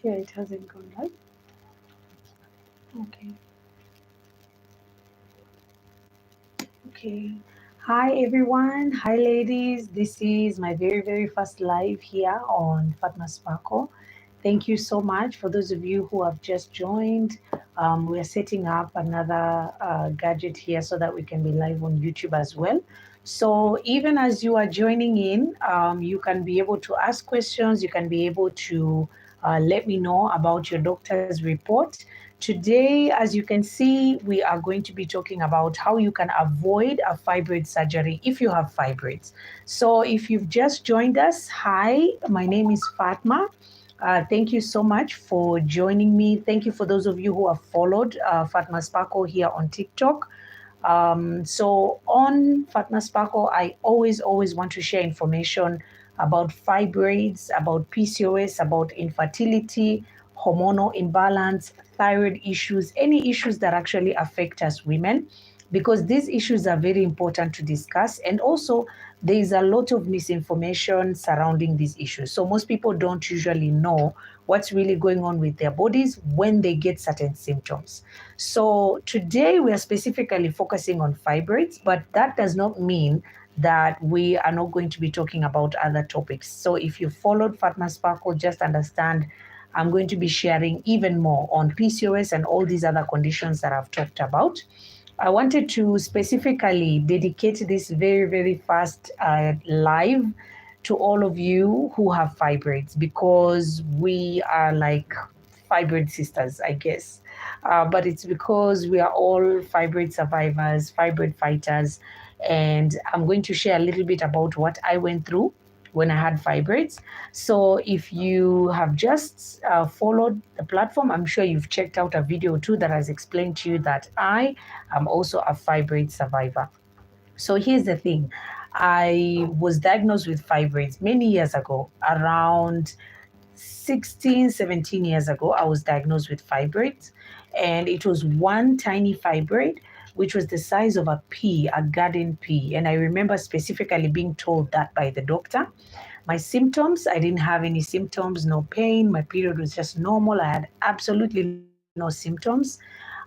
Here it hasn't gone live. Okay. Okay. Hi everyone. Hi ladies. This is my very first live here on Fatma Sparkle. Thank you so much for those of you who have just joined. We are setting up another gadget here so that we can be live on YouTube as well. So even as you are joining in, you can be able to ask questions. You can be able to let me know about your doctor's report. Today, as you can see, we are going to be talking about how you can avoid a fibroid surgery if you have fibroids. So if you've just joined us, hi, my name is Fatma. Thank you so much for joining me. Thank you for those of you who have followed Fatma Sparkle here on TikTok. So on Fatma Sparkle, I always want to share information about fibroids, about PCOS, about infertility, hormonal imbalance, thyroid issues, any issues that actually affect us women, because these issues are very important to discuss. And also, there is a lot of misinformation surrounding these issues. So most people don't usually know what's really going on with their bodies when they get certain symptoms. So today we are specifically focusing on fibroids, but that does not mean that we are not going to be talking about other topics. So if you followed Fatma Sparkle, just understand I'm going to be sharing even more on PCOS and all these other conditions that I've talked about. I wanted to specifically dedicate this very first live to all of you who have fibroids, because we are like fibroid sisters, I guess. But it's because we are all fibroid survivors, fibroid fighters. And I'm going to share a little bit about what I went through when I had fibroids. So if you have just followed the platform, I'm sure you've checked out a video too that has explained to you that I am also a fibroid survivor. So here's the thing. I was diagnosed with fibroids many years ago, around 16, 17 years ago. I was diagnosed with fibroids, and it was one tiny fibroid, which was the size of a pea, a garden pea. And I remember specifically being told that by the doctor. My symptoms, I didn't have any symptoms, no pain. My period was just normal. I had absolutely no symptoms.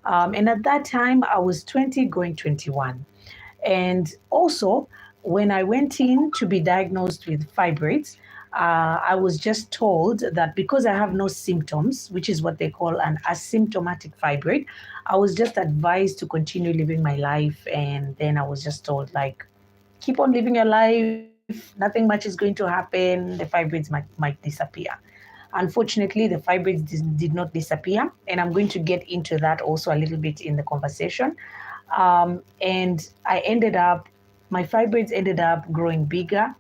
And at that time, I was 20 going 21. And also, when I went in to be diagnosed with fibroids, I was just told that because I have no symptoms, which is what they call an asymptomatic fibroid, I was just advised to continue living my life. And then I was just told, like, keep on living your life, nothing much is going to happen, the fibroids might disappear. Unfortunately, the fibroids did not disappear, and I'm going to get into that also a little bit in the conversation. And I ended up, my fibroids ended up growing bigger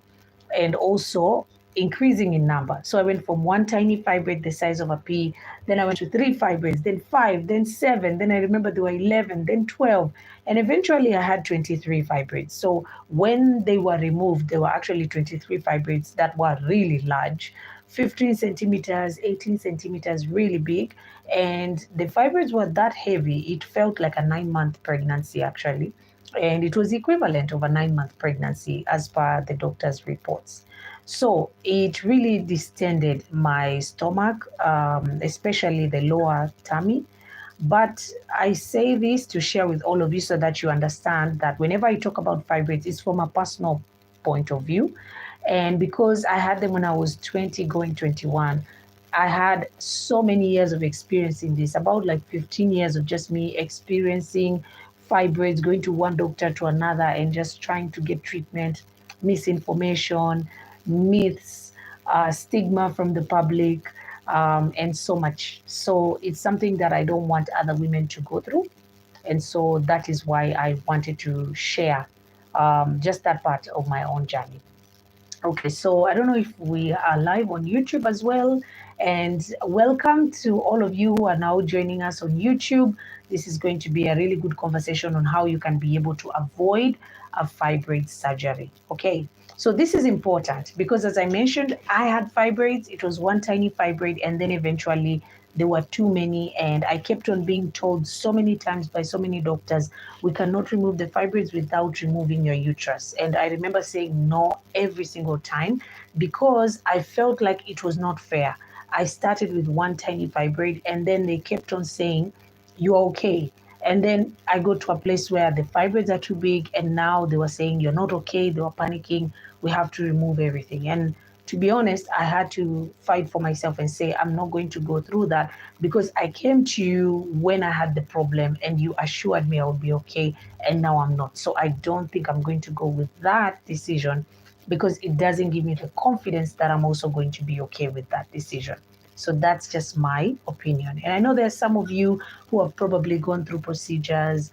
and also increasing in number. So I went from one tiny fibroid the size of a pea, then I went to three fibroids, then five, then seven, then I remember there were 11, then 12, and eventually I had 23 fibroids. So when they were removed, there were actually 23 fibroids that were really large. 15 centimeters, 18 centimeters, really big. And the fibroids were that heavy, it felt like a 9-month pregnancy actually. And it was equivalent of a 9-month pregnancy as per the doctor's reports. So it really distended my stomach, especially the lower tummy. But I say this to share with all of you so that you understand that whenever I talk about fibroids, it's from a personal point of view. And because I had them when I was 20 going 21, I had so many years of experience in this, about like 15 years of just me experiencing fibroids, going to one doctor to another and just trying to get treatment, misinformation, myths, stigma from the public, and so much. So it's something that I don't want other women to go through. And so that is why I wanted to share just that part of my own journey. Okay, so I don't know if we are live on YouTube as well. And welcome to all of you who are now joining us on YouTube. This is going to be a really good conversation on how you can be able to avoid a fibroid surgery. Okay, so this is important because, as I mentioned, I had fibroids. It was one tiny fibroid, and then eventually there were too many. And I kept on being told so many times by so many doctors, we cannot remove the fibroids without removing your uterus. And I remember saying no every single time because I felt like it was not fair. I started with one tiny fibroid, and then they kept on saying, "You're okay." And then I go to a place where the fibroids are too big, and now they were saying, "You're not okay." They were panicking. We have to remove everything. And to be honest, I had to fight for myself and say, I'm not going to go through that, because I came to you when I had the problem and you assured me I would be okay, and now I'm not. So I don't think I'm going to go with that decision, because it doesn't give me the confidence that I'm also going to be okay with that decision. So that's just my opinion. And I know there's some of you who have probably gone through procedures.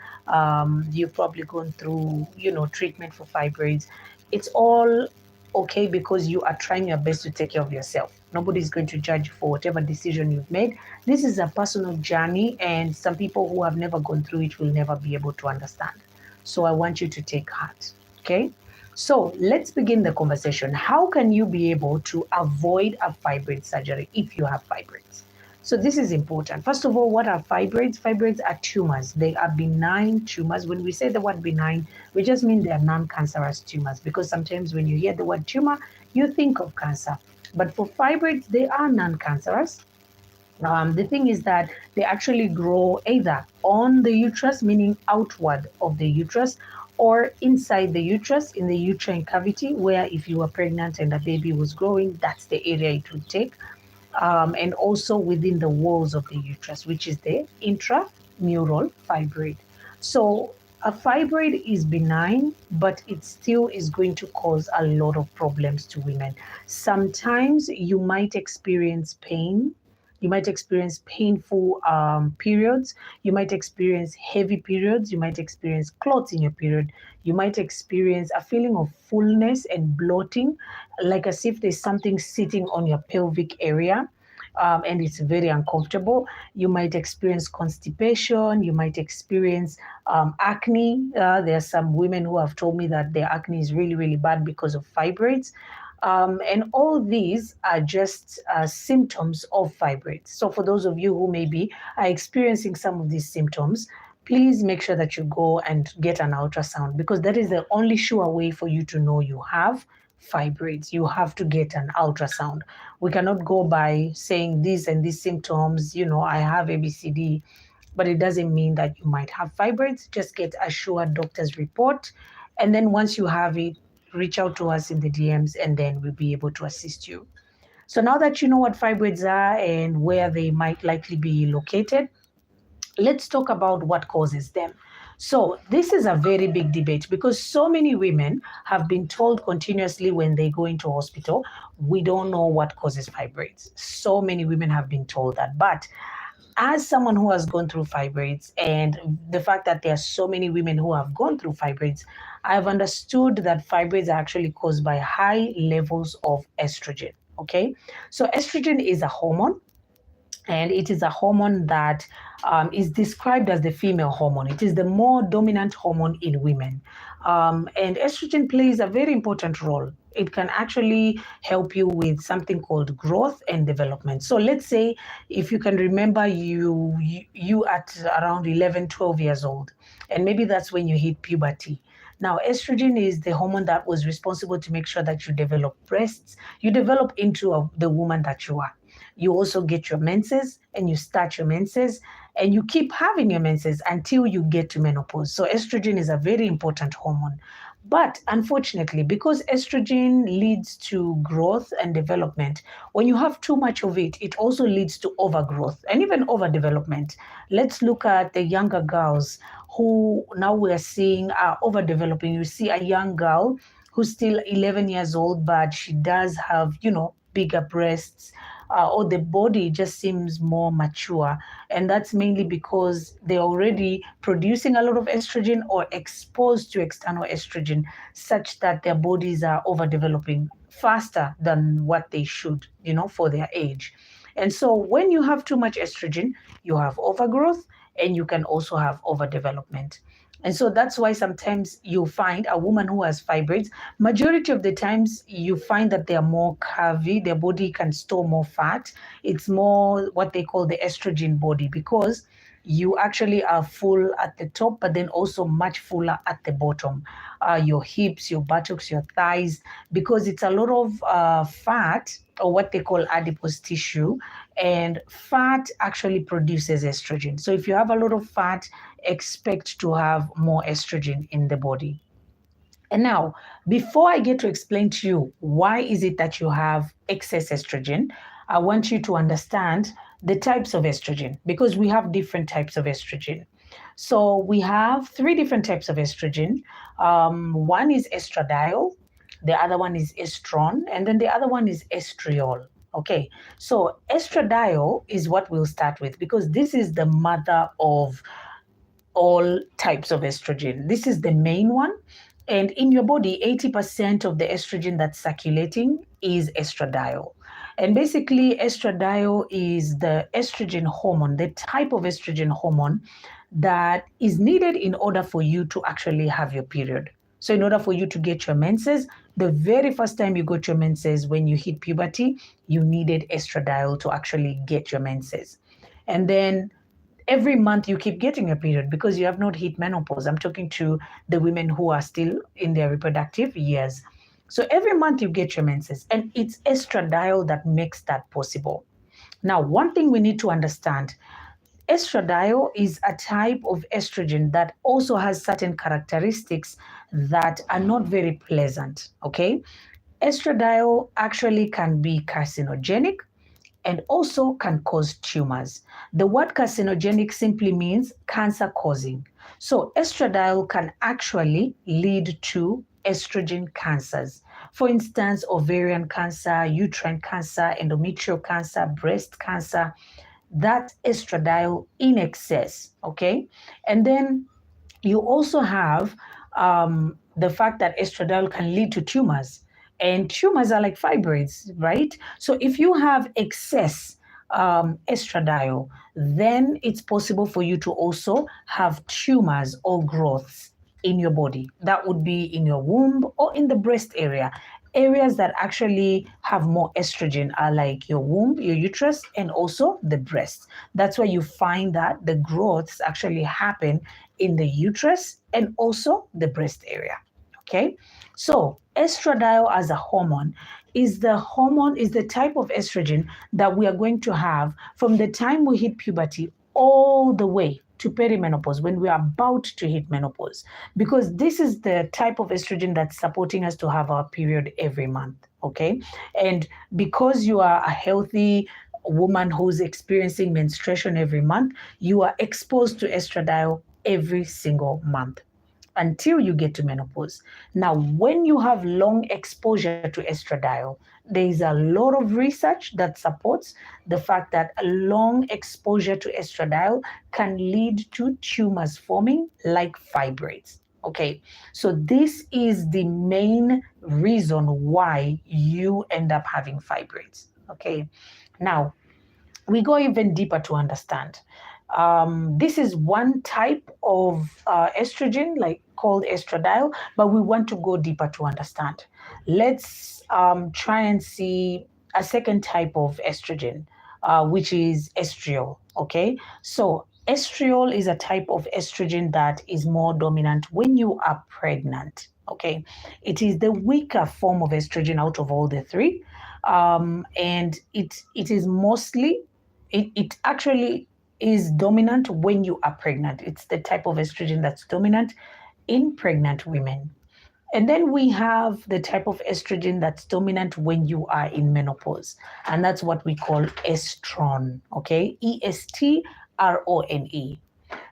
You've probably gone through, treatment for fibroids. It's all okay, because you are trying your best to take care of yourself. Nobody's going to judge you for whatever decision you've made. This is a personal journey, and some people who have never gone through it will never be able to understand. So I want you to take heart. Okay? So let's begin the conversation. How can you be able to avoid a fibroid surgery if you have fibroids? So this is important. First of all, what are fibroids? Fibroids are tumors. They are benign tumors. When we say the word benign, we just mean they are non-cancerous tumors, because sometimes when you hear the word tumor, you think of cancer. But for fibroids, they are non-cancerous. The thing is that they actually grow either on the uterus, meaning outward of the uterus, or inside the uterus, in the uterine cavity, where if you were pregnant and a baby was growing, that's the area it would take. And also within the walls of the uterus, which is the intramural fibroid. So a fibroid is benign, but it still is going to cause a lot of problems to women. Sometimes you might experience pain. You might experience painful periods. You might experience heavy periods. You might experience clots in your period. You might experience a feeling of fullness and bloating, like as if there's something sitting on your pelvic area. And it's very uncomfortable. You might experience constipation. You might experience acne. There are some women who have told me that their acne is really, really bad because of fibroids. And all these are just symptoms of fibroids. So for those of you who maybe are experiencing some of these symptoms, please make sure that you go and get an ultrasound, because that is the only sure way for you to know you have fibroids. You have to get an ultrasound. We cannot go by saying these and these symptoms, I have ABCD, but it doesn't mean that you might have fibroids. Just get a sure doctor's report. And then once you have it, reach out to us in the DMs, and then we'll be able to assist you. So now that you know what fibroids are and where they might likely be located, let's talk about what causes them. So this is a very big debate, because so many women have been told continuously when they go into hospital, we don't know what causes fibroids. So many women have been told that. But as someone who has gone through fibroids, and the fact that there are so many women who have gone through fibroids, I've understood that fibroids are actually caused by high levels of estrogen. Okay, so estrogen is a hormone, and it is a hormone that is described as the female hormone. It is the more dominant hormone in women. And estrogen plays a very important role. It can actually help you with something called growth and development. So let's say, if you can remember, you at around 11, 12 years old, and maybe that's when you hit puberty. Now, estrogen is the hormone that was responsible to make sure that you develop breasts, you develop into the woman that you are. You also get your menses, and you start your menses, and you keep having your menses until you get to menopause. So estrogen is a very important hormone. But unfortunately, because estrogen leads to growth and development, when you have too much of it, it also leads to overgrowth and even overdevelopment. Let's look at the younger girls who now we are seeing are overdeveloping. You see a young girl who's still 11 years old, but she does have, bigger breasts, or the body just seems more mature. And that's mainly because they're already producing a lot of estrogen or exposed to external estrogen, such that their bodies are overdeveloping faster than what they should, for their age. And so when you have too much estrogen, you have overgrowth, and you can also have overdevelopment. And so that's why sometimes you find a woman who has fibroids, majority of the times you find that they are more curvy, their body can store more fat. It's more what they call the estrogen body, because you actually are full at the top, but then also much fuller at the bottom. Your hips, your buttocks, your thighs, because it's a lot of fat, or what they call adipose tissue, and fat actually produces estrogen. So if you have a lot of fat, expect to have more estrogen in the body. And now, before I get to explain to you why is it that you have excess estrogen, I want you to understand the types of estrogen, because we have different types of estrogen. So we have three different types of estrogen. One is estradiol, the other one is estron, and then the other one is estriol. Okay, so estradiol is what we'll start with, because this is the mother of all types of estrogen. This is the main one. And in your body, 80% of the estrogen that's circulating is estradiol. And basically, estradiol is the estrogen hormone, the type of estrogen hormone that is needed in order for you to actually have your period. So in order for you to get your menses, the very first time you got your menses, when you hit puberty, you needed estradiol to actually get your menses. And then every month you keep getting a period because you have not hit menopause. I'm talking to the women who are still in their reproductive years. So every month you get your menses, and it's estradiol that makes that possible. Now, one thing we need to understand, estradiol is a type of estrogen that also has certain characteristics that are not very pleasant, okay? Estradiol actually can be carcinogenic and also can cause tumors. The word carcinogenic simply means cancer causing. So estradiol can actually lead to estrogen cancers. For instance, ovarian cancer, uterine cancer, endometrial cancer, breast cancer. That's estradiol in excess, okay? And then you also have the fact that estradiol can lead to tumors, and tumors are like fibroids, right? So if you have excess estradiol, then it's possible for you to also have tumors or growths in your body. That would be in your womb or in the breast area. Areas that actually have more estrogen are like your womb, your uterus, and also the breast. That's why you find that the growths actually happen in the uterus and also the breast area. Okay, so estradiol as a hormone is the type of estrogen that we are going to have from the time we hit puberty all the way to perimenopause, when we are about to hit menopause, because this is the type of estrogen that's supporting us to have our period every month. Okay, and because you are a healthy woman who's experiencing menstruation every month, you are exposed to estradiol every single month until you get to menopause. Now, when you have long exposure to estradiol, there is a lot of research that supports the fact that a long exposure to estradiol can lead to tumors forming like fibroids. Okay, so this is the main reason why you end up having fibroids. Okay, now we go even deeper to understand. This is one type of estrogen, like called estradiol, but we want to go deeper to understand. Let's try and see a second type of estrogen, which is estriol. Okay, so estriol is a type of estrogen that is more dominant when you are pregnant. Okay, it is the weaker form of estrogen out of all the three, and it is mostly it actually is dominant when you are pregnant. It's the type of estrogen that's dominant in pregnant women. And then we have the type of estrogen that's dominant when you are in menopause. And that's what we call estron, okay? ESTRONE.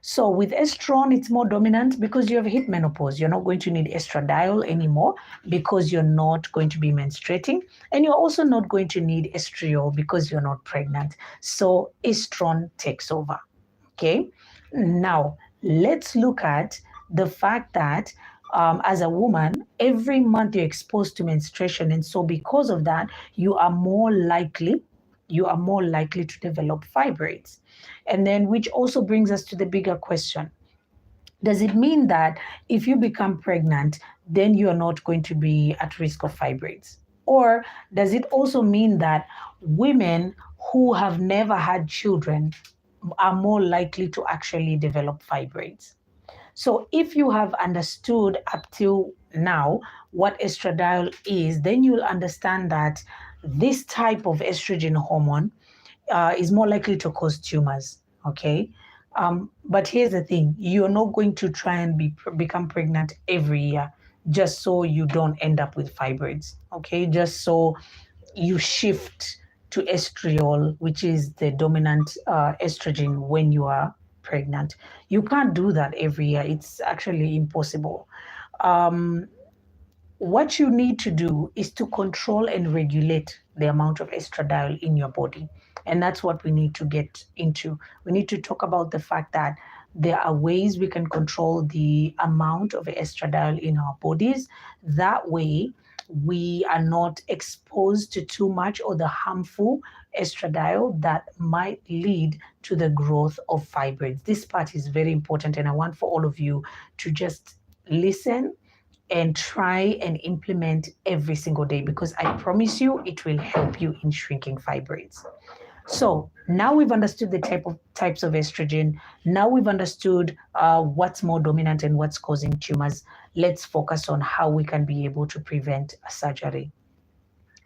So with estron, it's more dominant because you have hit menopause. You're not going to need estradiol anymore because you're not going to be menstruating. And you're also not going to need estriol because you're not pregnant. So estron takes over. Okay. Now, let's look at the fact that as a woman, every month you're exposed to menstruation. And so because of that, you are more likely to develop fibroids. And then, which also brings us to the bigger question. Does it mean that if you become pregnant, then you are not going to be at risk of fibroids? Or does it also mean that women who have never had children are more likely to actually develop fibroids. So if you have understood up till now what estradiol is, then you'll understand that this type of estrogen hormone is more likely to cause tumors. Okay. But here's the thing, you're not going to try and become pregnant every year just so you don't end up with fibroids. Okay. Just so you shift to estriol, which is the dominant estrogen when you are pregnant. You can't do that every year. It's actually impossible. Um, what you need to do is to control and regulate the amount of estradiol in your body. And that's what we need to get into. We need to talk about the fact that there are ways we can control the amount of estradiol in our bodies. That way, we are not exposed to too much or the harmful estradiol that might lead to the growth of fibroids. This part is very important, and I want for all of you to just listen and try and implement every single day, because I promise you it will help you in shrinking fibroids. So now we've understood the types of estrogen. Now we've understood what's more dominant and what's causing tumors. Let's focus on how we can be able to prevent a surgery.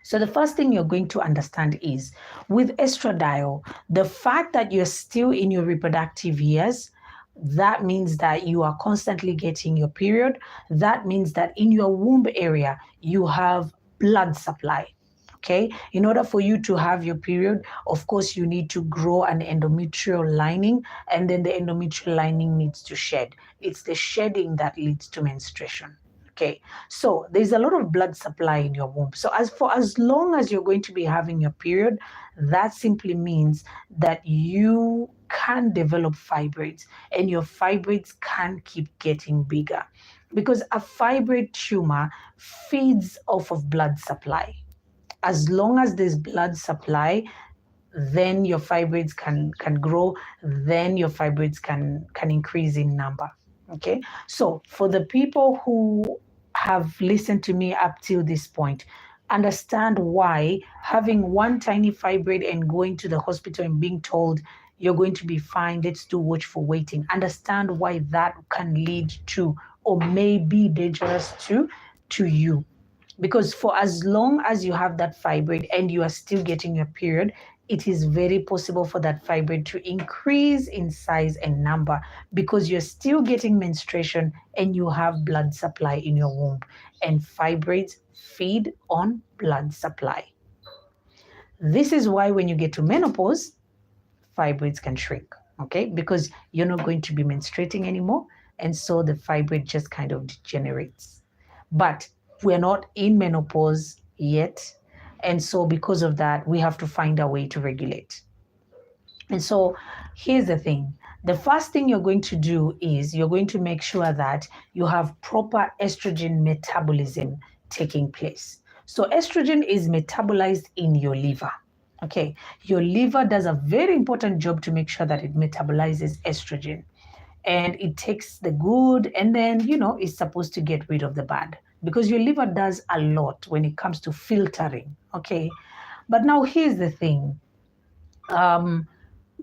So the first thing you're going to understand is with estradiol, the fact that you're still in your reproductive years, that means that you are constantly getting your period. That means that in your womb area, you have blood supply. Okay. In order for you to have your period, of course, you need to grow an endometrial lining, and then the endometrial lining needs to shed. It's the shedding that leads to menstruation. Okay, so there's a lot of blood supply in your womb. So as long as you're going to be having your period, that simply means that you can develop fibroids, and your fibroids can keep getting bigger, because a fibroid tumor feeds off of blood supply. As long as there's blood supply, then your fibroids can grow, then your fibroids can increase in number. Okay, so for the people who have listened to me up till this point, understand why having one tiny fibroid and going to the hospital and being told you're going to be fine, let's do watchful waiting. Understand why that can lead to, or may be dangerous to you. Because for as long as you have that fibroid and you are still getting your period, it is very possible for that fibroid to increase in size and number, because you're still getting menstruation and you have blood supply in your womb. And fibroids feed on blood supply. This is why when you get to menopause, fibroids can shrink, okay? Because you're not going to be menstruating anymore. And so the fibroid just kind of degenerates. But we're not in menopause yet. And so because of that, we have to find a way to regulate. And so here's the thing. The first thing you're going to do is you're going to make sure that you have proper estrogen metabolism taking place. So estrogen is metabolized in your liver. Okay, your liver does a very important job to make sure that it metabolizes estrogen, and it takes the good, and then it's supposed to get rid of the bad, because your liver does a lot when it comes to filtering. Okay, but now here's the thing.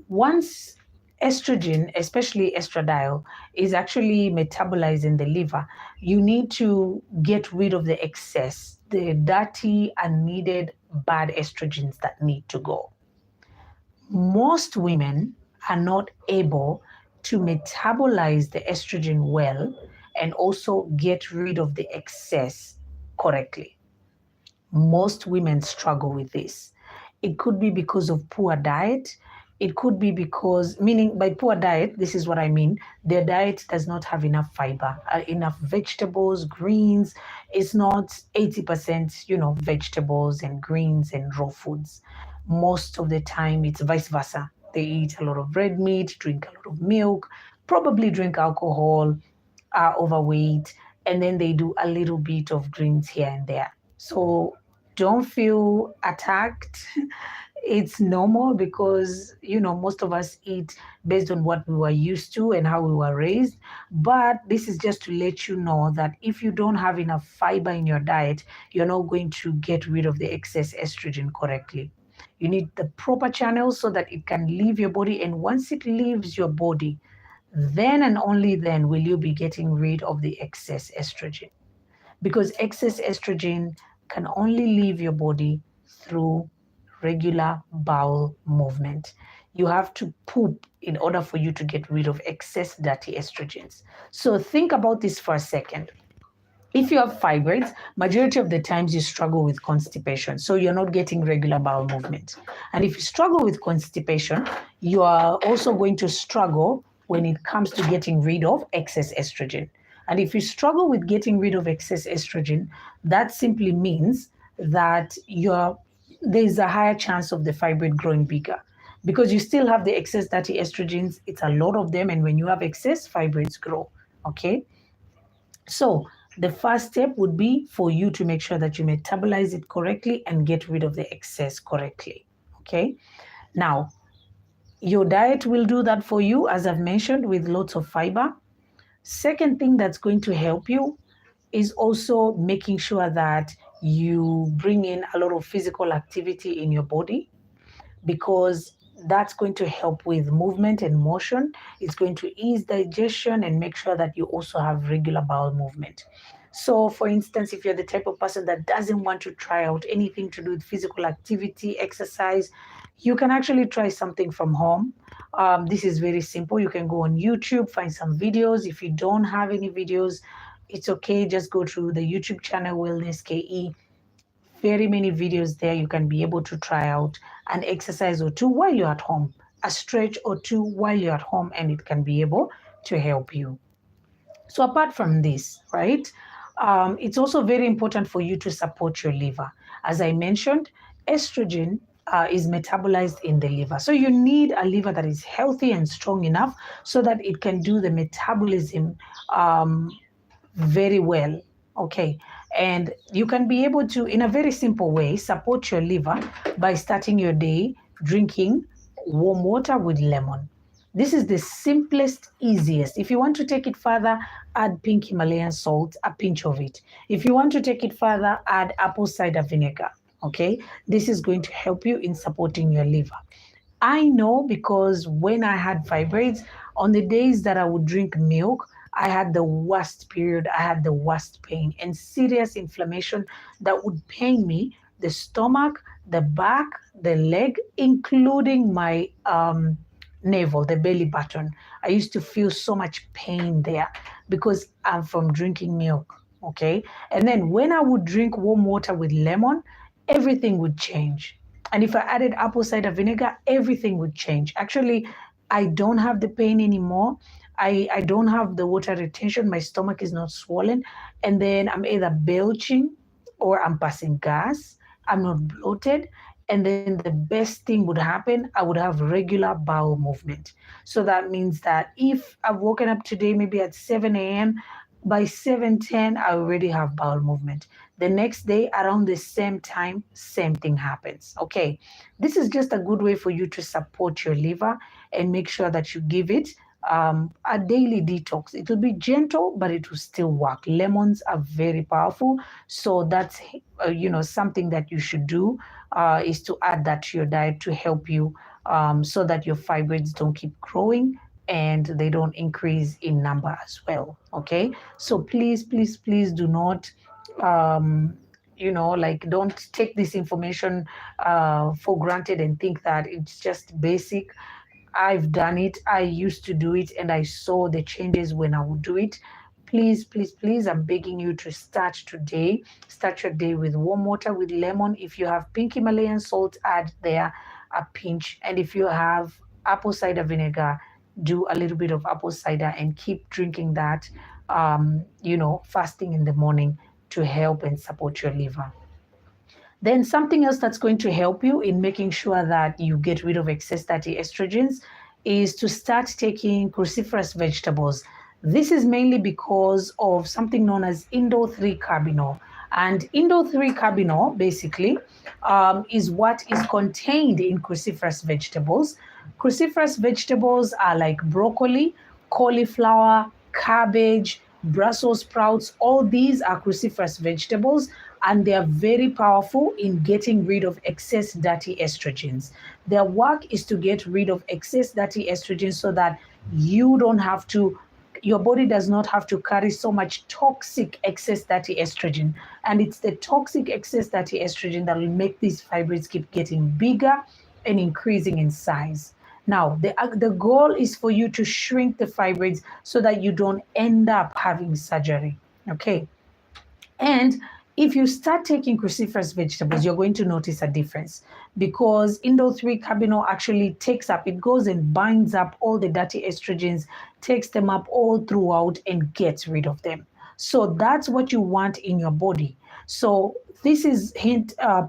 Once estrogen, especially estradiol, is actually metabolized in the liver, you need to get rid of the excess, the dirty, unneeded, bad estrogens that need to go. Most women are not able to metabolize the estrogen well and also get rid of the excess correctly. Most women struggle with this. It could be because of poor diet. It could be because, meaning by poor diet, this is what I mean. Their diet does not have enough fiber, enough vegetables, greens. It's not 80%, vegetables and greens and raw foods. Most of the time, it's vice versa. They eat a lot of red meat, drink a lot of milk, probably drink alcohol, are overweight, and then they do a little bit of greens here and there. So don't feel attacked. It's normal, because most of us eat based on what we were used to and how we were raised. But this is just to let you know that if you don't have enough fiber in your diet, you're not going to get rid of the excess estrogen correctly. You need the proper channels so that it can leave your body. And once it leaves your body, then and only then will you be getting rid of the excess estrogen. Because excess estrogen can only leave your body through regular bowel movement. You have to poop in order for you to get rid of excess dirty estrogens. So think about this for a second. If you have fibroids, majority of the times you struggle with constipation, so you're not getting regular bowel movement. And if you struggle with constipation, you are also going to struggle when it comes to getting rid of excess estrogen. And if you struggle with getting rid of excess estrogen, that simply means that there's a higher chance of the fibroid growing bigger, because you still have the excess dirty estrogens. It's a lot of them, and when you have excess, fibroids grow. Okay. So the first step would be for you to make sure that you metabolize it correctly and get rid of the excess correctly. Okay. Now, your diet will do that for you, as I've mentioned, with lots of fiber. Second thing that's going to help you is also making sure that you bring in a lot of physical activity in your body, because that's going to help with movement and motion. It's going to ease digestion and make sure that you also have regular bowel movement. So, for instance, if you're the type of person that doesn't want to try out anything to do with physical activity, exercise, you can actually try something from home. This is very simple. You can go on YouTube, find some videos. If you don't have any videos, it's okay. Just go to the YouTube channel, WellnessKE. Very many videos there. You can be able to try out an exercise or two while you're at home, a stretch or two while you're at home, and it can be able to help you. So apart from this, right, it's also very important for you to support your liver. As I mentioned, estrogen is metabolized in the liver. So you need a liver that is healthy and strong enough so that it can do the metabolism very well. Okay. And you can be able to, in a very simple way, support your liver by starting your day drinking warm water with lemon. This is the simplest, easiest. If you want to take it further, add pink Himalayan salt, a pinch of it. If you want to take it further, add apple cider vinegar. Okay. This is going to help you in supporting your liver. I know, because when I had fibroids, on the days that I would drink milk, I had the worst period. I had the worst pain and serious inflammation that would pain me, the stomach, the back, the leg, including my navel, the belly button. I used to feel so much pain there because I'm from drinking milk. Okay. And then when I would drink warm water with lemon, everything would change. And if I added apple cider vinegar, everything would change. Actually, I don't have the pain anymore. I don't have the water retention. My stomach is not swollen. And then I'm either belching or I'm passing gas. I'm not bloated. And then the best thing would happen, I would have regular bowel movement. So that means that if I've woken up today, maybe at 7 a.m., by 7:10, I already have bowel movement. The next day, around the same time, same thing happens. Okay. This is just a good way for you to support your liver and make sure that you give it a daily detox. It will be gentle, but it will still work. Lemons are very powerful. So that's, something that you should do is to add that to your diet to help you so that your fibroids don't keep growing and they don't increase in number as well. Okay. So please, please, please do not, don't take this information for granted and think that it's just basic. I've done it. I used to do it and I saw the changes when I would do it. Please, please, please, I'm begging you to start today. Start your day with warm water with lemon. If you have pink Himalayan salt, add there a pinch. And if you have apple cider vinegar, do a little bit of apple cider and keep drinking that, fasting in the morning to help and support your liver. Then something else that's going to help you in making sure that you get rid of excess dirty estrogens is to start taking cruciferous vegetables. This is mainly because of something known as indole-3-carbinol. And indole-3-carbinol basically is what is contained in cruciferous vegetables. Cruciferous vegetables are like broccoli, cauliflower, cabbage, Brussels sprouts. All these are cruciferous vegetables, and they are very powerful in getting rid of excess dirty estrogens. Their work is to get rid of excess dirty estrogens so that you don't have to your body does not have to carry so much toxic excess dirty estrogen. And it's the toxic excess dirty estrogen that will make these fibroids keep getting bigger and increasing in size. Now, the goal is for you to shrink the fibroids so that you don't end up having surgery. Okay. And if you start taking cruciferous vegetables, you're going to notice a difference because indole 3 carbinol actually takes up, it goes and binds up all the dirty estrogens, takes them up all throughout and gets rid of them. So that's what you want in your body. So this is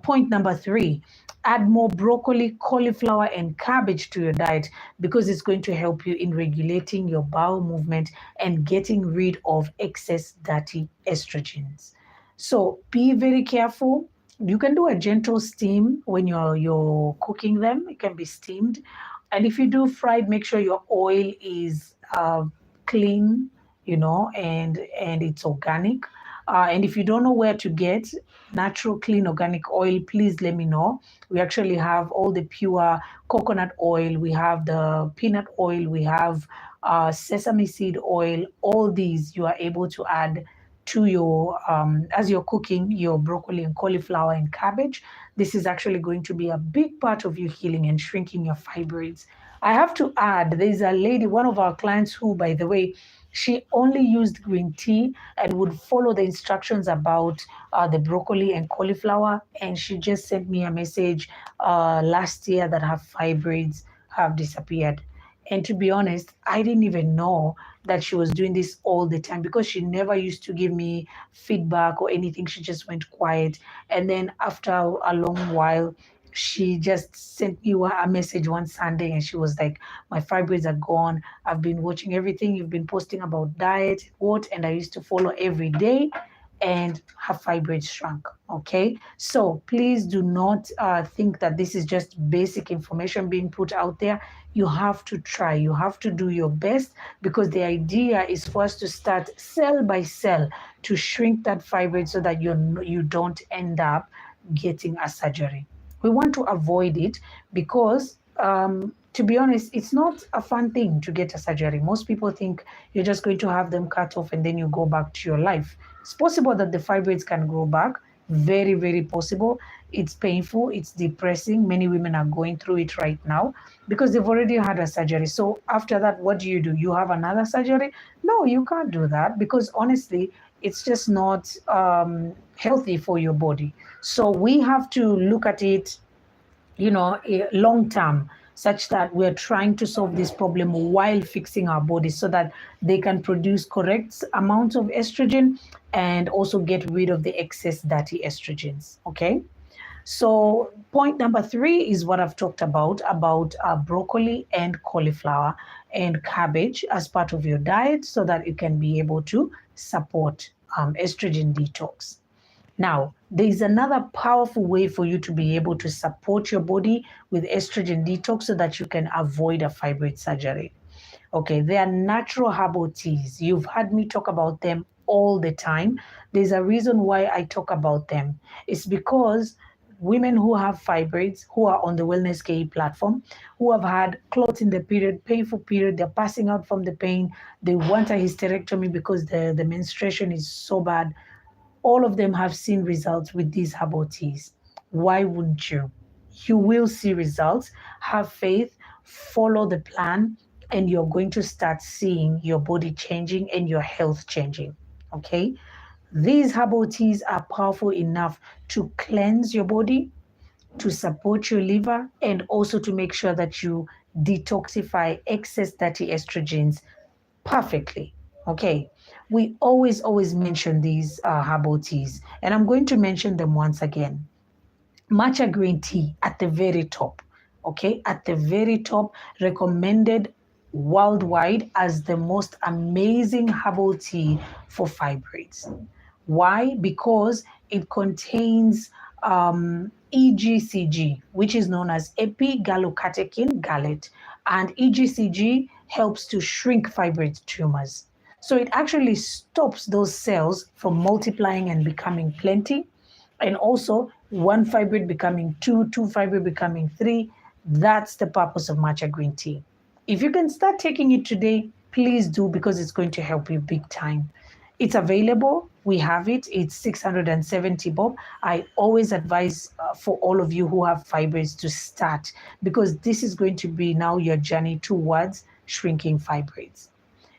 point number 3. Add more broccoli, cauliflower, and cabbage to your diet because it's going to help you in regulating your bowel movement and getting rid of excess dirty estrogens. So be very careful. You can do a gentle steam when you're cooking them. It can be steamed. And if you do fried, make sure your oil is clean, and it's organic. And if you don't know where to get natural, clean, organic oil, please let me know. We actually have all the pure coconut oil. We have the peanut oil. We have sesame seed oil. All these you are able to add to your as you're cooking your broccoli and cauliflower and cabbage. This is actually going to be a big part of you healing and shrinking your fibroids. I have to add, there's a lady, one of our clients who, by the way, she only used green tea and would follow the instructions about the broccoli and cauliflower, and she just sent me a message last year that her fibroids have disappeared. And to be honest, I didn't even know that she was doing this all the time because she never used to give me feedback or anything. She just went quiet. And then after a long while, she just sent me a message one Sunday and she was like, my fibroids are gone. I've been watching everything you've been posting about diet, and I used to follow every day, and her fibroids shrunk. Okay, so please do not think that this is just basic information being put out there. You have to try, you have to do your best, because the idea is for us to start cell by cell to shrink that fibroid so that you don't end up getting a surgery. We want to avoid it because to be honest, it's not a fun thing to get a surgery. Most people think you're just going to have them cut off and then you go back to your life. It's possible that the fibroids can grow back. Very, very possible. It's painful. It's depressing. Many women are going through it right now because they've already had a surgery. So after that, what do? You have another surgery? No, you can't do that because honestly, it's just not healthy for your body. So we have to look at it, long term, such that we're trying to solve this problem while fixing our bodies so that they can produce correct amounts of estrogen and also get rid of the excess dirty estrogens. Okay. So point number 3 is what I've talked about broccoli and cauliflower and cabbage as part of your diet so that you can be able to support estrogen detox. Now, there is another powerful way for you to be able to support your body with estrogen detox so that you can avoid a fibroid surgery. Okay, they are natural herbal teas. You've heard me talk about them all the time. There's a reason why I talk about them. It's because women who have fibroids, who are on the WellnessKE platform, who have had clots in the period, painful period, they're passing out from the pain, they want a hysterectomy because the menstruation is so bad. All of them have seen results with these herbal teas. Why wouldn't you? You will see results. Have faith, follow the plan, and you're going to start seeing your body changing and your health changing. Okay? These herbal teas are powerful enough to cleanse your body, to support your liver, and also to make sure that you detoxify excess dirty estrogens perfectly. Okay, we always mention these herbal teas, and I'm going to mention them once again. Matcha green tea at the very top. Okay, at the very top, recommended worldwide as the most amazing herbal tea for fibroids. Why? Because it contains EGCG, which is known as epigallocatechin gallate, and EGCG helps to shrink fibroid tumors. So it actually stops those cells from multiplying and becoming plenty. And also one fibroid becoming two fibroid becoming three. That's the purpose of matcha green tea. If you can start taking it today, please do, because it's going to help you big time. It's available. We have it. It's 670 bob. I always advise for all of you who have fibroids to start, because this is going to be now your journey towards shrinking fibroids.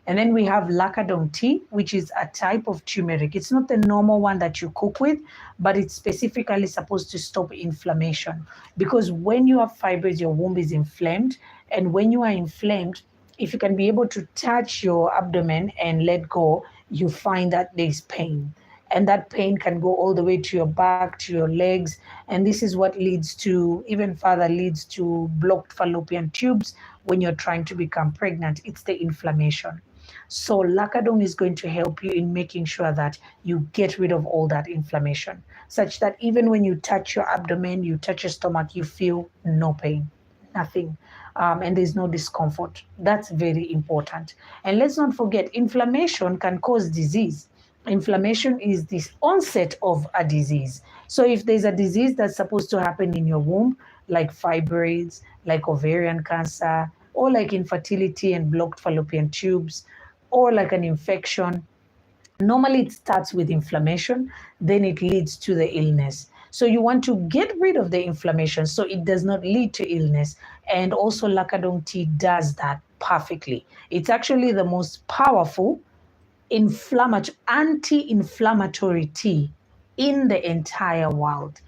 And then we have lacadong tea, which is a type of turmeric. It's not the normal one that you cook with, but it's specifically supposed to stop inflammation. Because when you have fibroids, your womb is inflamed. And when you are inflamed, if you can be able to touch your abdomen and let go, you find that there's pain. And that pain can go all the way to your back, to your legs. And this is what leads to, even further, leads to blocked fallopian tubes when you're trying to become pregnant. It's the inflammation. So Lacadone is going to help you in making sure that you get rid of all that inflammation, such that even when you touch your abdomen, you touch your stomach, you feel no pain, nothing, and there's no discomfort. That's very important. And let's not forget, inflammation can cause disease. Inflammation is the onset of a disease. So if there's a disease that's supposed to happen in your womb, like fibroids, like ovarian cancer, or like infertility and blocked fallopian tubes, or like an infection, normally it starts with inflammation, then it leads to the illness. So you want to get rid of the inflammation so it does not lead to illness. And also Lacadong tea does that perfectly. It's actually the most powerful anti-inflammatory tea in the entire world,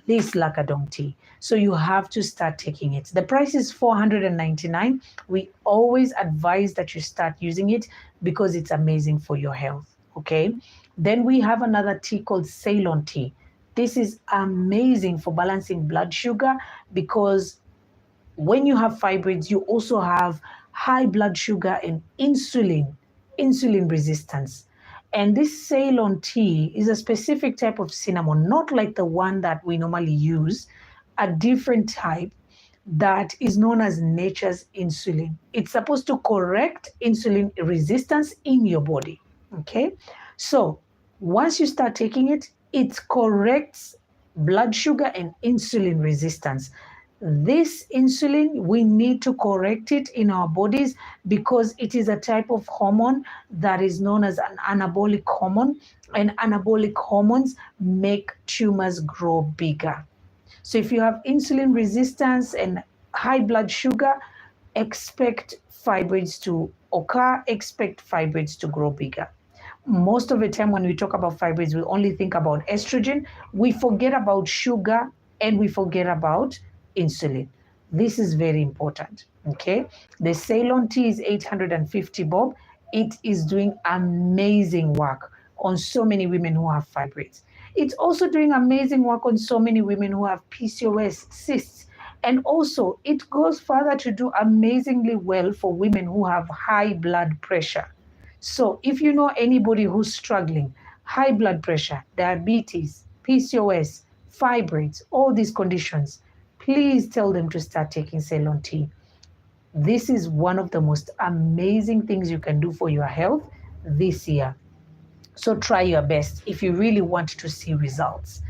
this Lacadong tea. So you have to start taking it. The price is 499. We always advise that you start using it because it's amazing for your health. Okay. Then we have another tea called Ceylon tea. This is amazing for balancing blood sugar, because when you have fibroids, you also have high blood sugar and insulin resistance. And this Ceylon tea is a specific type of cinnamon, not like the one that we normally use, a different type that is known as nature's insulin. It's supposed to correct insulin resistance in your body. Okay. So once you start taking it, it corrects blood sugar and insulin resistance. This insulin, we need to correct it in our bodies because it is a type of hormone that is known as an anabolic hormone, and anabolic hormones make tumors grow bigger. So if you have insulin resistance and high blood sugar, expect fibroids to occur, expect fibroids to grow bigger. Most of the time when we talk about fibroids, we only think about estrogen. We forget about sugar and we forget about insulin. This is very important. Okay. The Ceylon tea is 850 bob. It is doing amazing work on so many women who have fibroids. It's also doing amazing work on so many women who have PCOS, cysts. And also, it goes further to do amazingly well for women who have high blood pressure. So if you know anybody who's struggling, high blood pressure, diabetes, PCOS, fibroids, all these conditions, please tell them to start taking Ceylon tea. This is one of the most amazing things you can do for your health this year. So try your best if you really want to see results.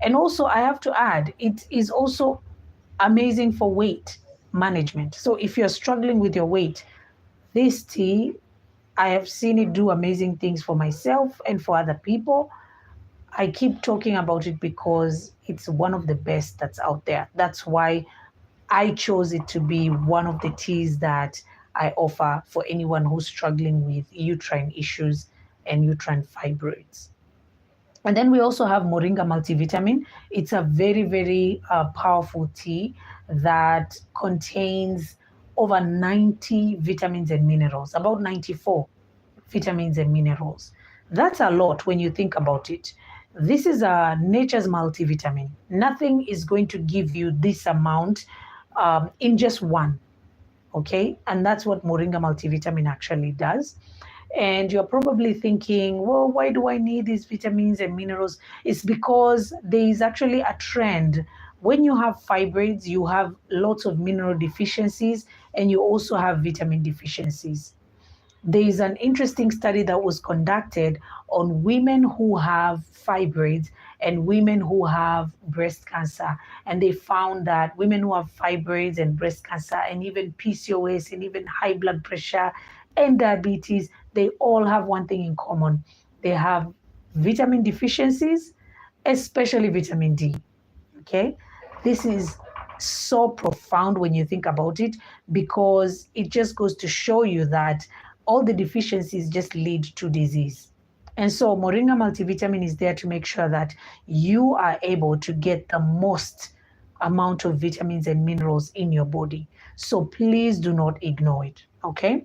And also, I have to add, it is also amazing for weight management. So if you're struggling with your weight, this tea, I have seen it do amazing things for myself and for other people. I keep talking about it because it's one of the best that's out there. That's why I chose it to be one of the teas that I offer for anyone who's struggling with uterine issues and uterine fibroids. And then we also have Moringa multivitamin. It's a very, very powerful tea that contains over 90 vitamins and minerals, about 94 vitamins and minerals. That's a lot when you think about it. This is a nature's multivitamin. Nothing is going to give you this amount in just one. Okay. And that's what Moringa multivitamin actually does. And you're probably thinking, well, why do I need these vitamins and minerals? It's because there is actually a trend. When you have fibroids, you have lots of mineral deficiencies and you also have vitamin deficiencies. there is an interesting study that was conducted on women who have fibroids and women who have breast cancer. And they found that women who have fibroids and breast cancer and even PCOS and even high blood pressure and diabetes, they all have one thing in common. They have vitamin deficiencies, especially vitamin D. Okay, this is so profound when you think about it, because it just goes to show you that all the deficiencies just lead to disease. And so Moringa multivitamin is there to make sure that you are able to get the most amount of vitamins and minerals in your body. So please do not ignore it. Okay,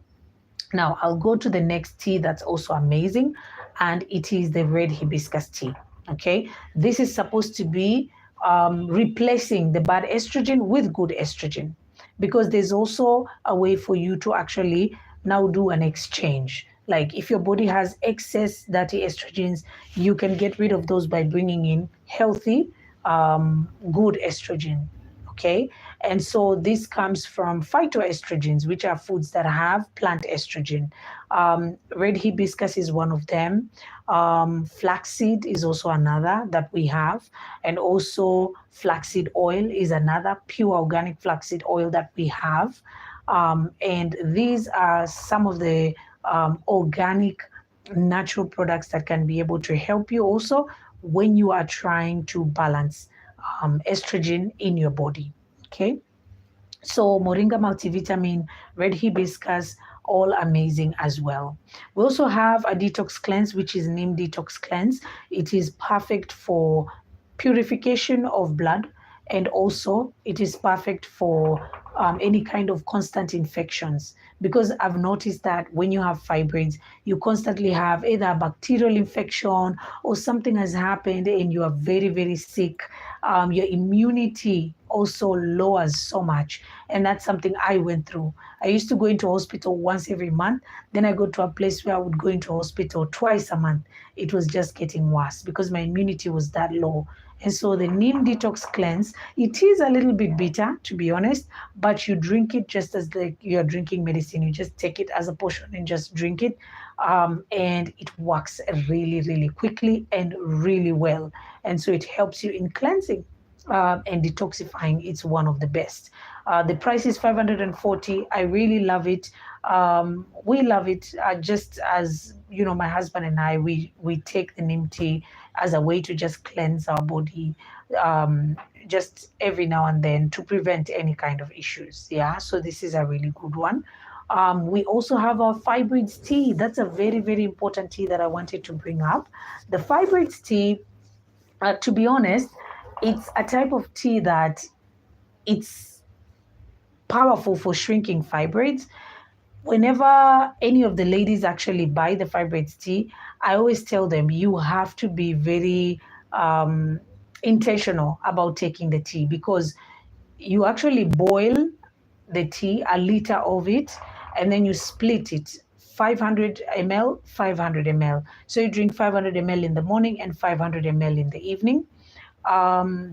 now I'll go to the next tea that's also amazing, and it is the red hibiscus tea. Okay, this is supposed to be replacing the bad estrogen with good estrogen, because there's also a way for you to actually now do an exchange. Like if your body has excess dirty estrogens, you can get rid of those by bringing in healthy, good estrogen. Okay, and so this comes from phytoestrogens, which are foods that have plant estrogen. Red hibiscus is one of them. Flaxseed is also another that we have. And also flaxseed oil is another pure organic flaxseed oil that we have. And these are some of the organic natural products that can be able to help you also when you are trying to balance estrogen in your body. Okay, so moringa multivitamin, red hibiscus, all amazing as well. We also have a detox cleanse, which is neem detox cleanse. It is perfect for purification of blood, and also it is perfect for any kind of constant infections, because I've noticed that when you have fibroids, you constantly have either a bacterial infection or something has happened and you are very, very sick. Your immunity also lowers so much. And that's something I went through. I used to go into hospital once every month. Then I go to a place where I would go into hospital twice a month. It was just getting worse because my immunity was that low. And so the neem detox cleanse, it is a little bit bitter, to be honest, but you drink it just as like you're drinking medicine. You just take it as a potion and just drink it. And it works really, really quickly and really well. And so it helps you in cleansing and detoxifying. It's one of the best. The price is 540. I really love it. We love it, just as you know, my husband and I, we take the neem tea as a way to just cleanse our body, just every now and then, to prevent any kind of issues. Yeah, so this is a really good one. We also have our fibroids tea. That's a very, very important tea that I wanted to bring up. The fibroids tea, to be honest, it's a type of tea that it's powerful for shrinking fibroids. Whenever any of the ladies actually buy the fibroids tea, I always tell them you have to be very intentional about taking the tea, because you actually boil the tea, a liter of it, and then you split it 500 ml, 500 ml. So you drink 500 ml in the morning and 500 ml in the evening.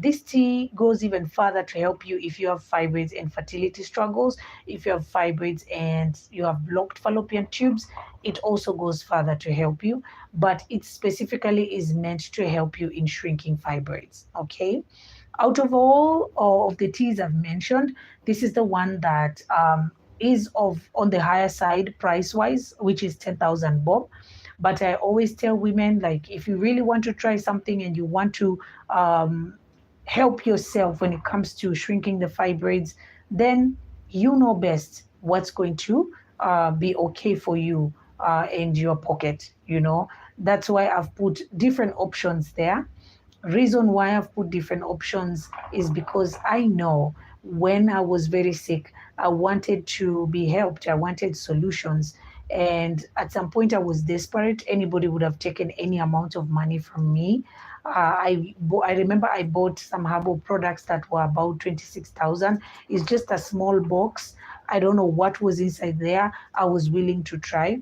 This tea goes even further to help you if you have fibroids and fertility struggles. If you have fibroids and you have blocked fallopian tubes, it also goes further to help you, but it specifically is meant to help you in shrinking fibroids. Okay, out of all of the teas I've mentioned, this is the one that is of on the higher side price wise, which is 10,000 bob. But I always tell women, like, if you really want to try something and you want to help yourself when it comes to shrinking the fibroids, then you know best what's going to be okay for you and your pocket. You know, that's why I've put different options there. Reason why I've put different options is because I know when I was very sick, I wanted to be helped. I wanted solutions. And at some point, I was desperate. Anybody would have taken any amount of money from me. I remember I bought some herbal products that were about 26,000. It's just a small box. I don't know what was inside there. I was willing to try.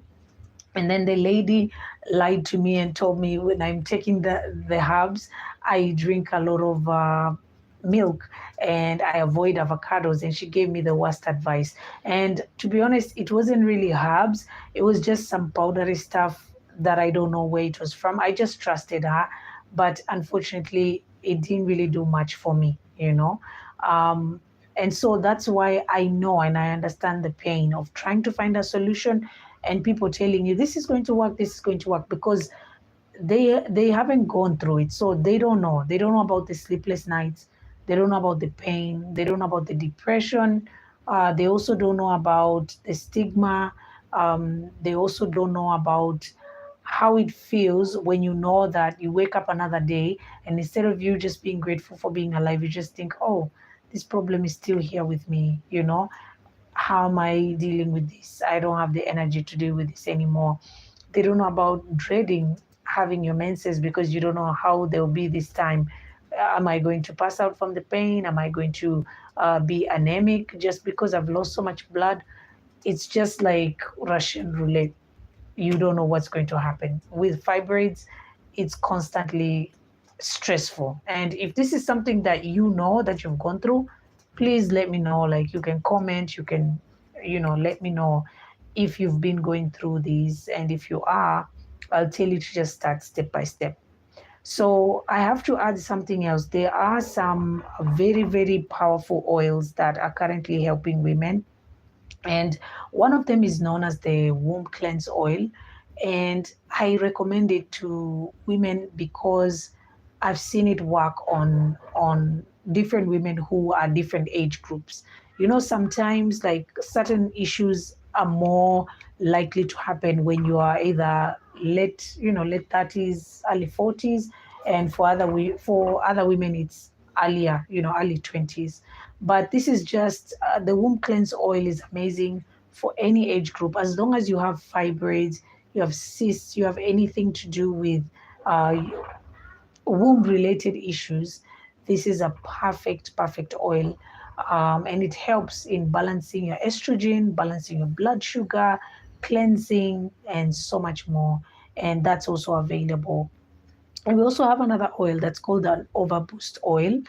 And then the lady lied to me and told me when I'm taking the herbs, I drink a lot of milk and I avoid avocados. And she gave me the worst advice. And to be honest, it wasn't really herbs, it was just some powdery stuff that I don't know where it was from. I just trusted her, but unfortunately, it didn't really do much for me, you know. Um, and so that's why I know and I understand the pain of trying to find a solution and people telling you this is going to work, this is going to work, because they haven't gone through it, so they don't know about the sleepless nights, they don't know about the pain, they don't know about the depression, they also don't know about the stigma, they also don't know about how it feels when you know that you wake up another day and instead of you just being grateful for being alive, you just think, oh, this problem is still here with me, you know. How am I dealing with this? I don't have the energy to deal with this anymore. They don't know about dreading having your menses because you don't know how they'll be this time. Am I going to pass out from the pain? Am I going to be anemic just because I've lost so much blood? It's just like Russian roulette. You don't know what's going to happen. With fibroids, it's constantly stressful. And if this is something that you know that you've gone through, please let me know. Like you can comment, you can, let me know if you've been going through these. And if you are, I'll tell you to just start step by step. So I have to add something else. There are some very, very powerful oils that are currently helping women, and one of them is known as the womb cleanse oil, and I recommend it to women because I've seen it work on different women who are different age groups. You know, sometimes like certain issues are more likely to happen when you are either late 30s, early 40s, and for other women it's earlier, early 20s. But this is just the womb cleanse oil is amazing for any age group as long as you have fibroids, you have cysts, you have anything to do with uh, womb related issues. This is a perfect oil. And it helps in balancing your estrogen, balancing your blood sugar, cleansing, and so much more. And that's also available. And we also have another oil that's called an overboost oil.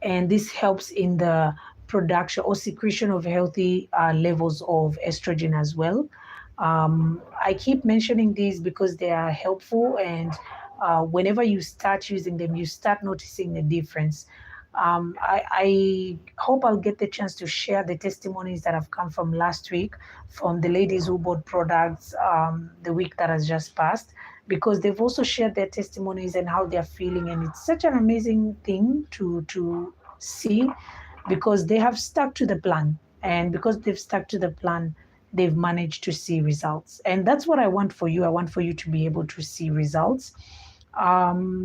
And this helps in the production or secretion of healthy levels of estrogen as well. I keep mentioning these because they are helpful. And whenever you start using them, you start noticing the difference. I hope I'll get the chance to share the testimonies that have come from last week from the ladies who bought products the week that has just passed, because they've also shared their testimonies and how they're feeling, and it's such an amazing thing to see, because they have stuck to the plan, and because they've stuck to the plan, they've managed to see results. And that's what I want for you. I want for you to be able to see results.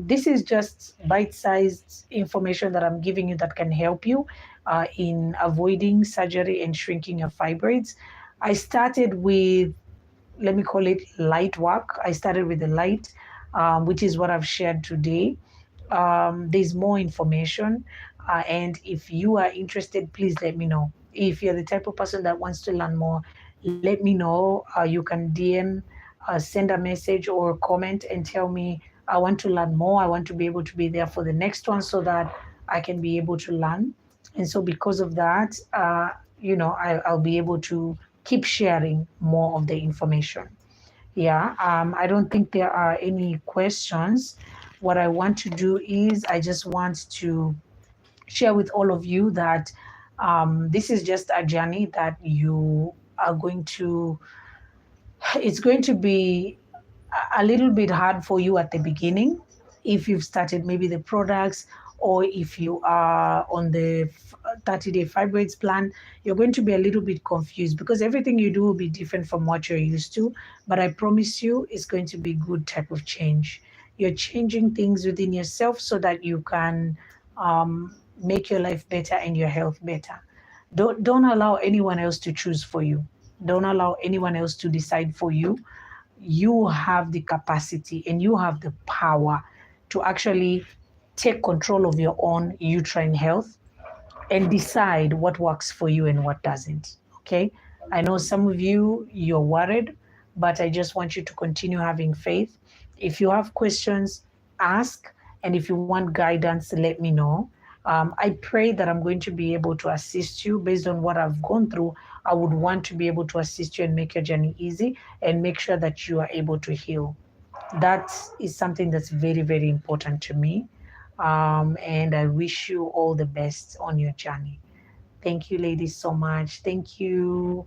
This is just bite-sized information that I'm giving you that can help you in avoiding surgery and shrinking your fibroids. I started with, let me call it light work. I started with the light, which is what I've shared today. There's more information. And if you are interested, please let me know. If you're the type of person that wants to learn more, let me know. You can DM, send a message or comment and tell me, I want to learn more. I want to be able to be there for the next one so that I can be able to learn. And so because of that, I'll be able to keep sharing more of the information. Yeah, I don't think there are any questions. What I want to do is I just want to share with all of you that this is just a journey that you are going to, it's going to be a little bit hard for you at the beginning if you've started maybe the products, or if you are on the 30-day fibroids plan. You're going to be a little bit confused because everything you do will be different from what you're used to, but I promise you it's going to be good type of change. You're changing things within yourself so that you can make your life better and your health better. Don't allow anyone else to choose for you. Don't allow anyone else to decide for you. You have the capacity and you have the power to actually take control of your own uterine health and decide what works for you and what doesn't. Okay. I know some of you, you're worried, but I just want you to continue having faith. If you have questions, ask. And if you want guidance, let me know. I pray that I'm going to be able to assist you based on what I've gone through. I would want to be able to assist you and make your journey easy and make sure that you are able to heal. That is something that's very, very important to me. And I wish you all the best on your journey. Thank you, ladies, so much. Thank you.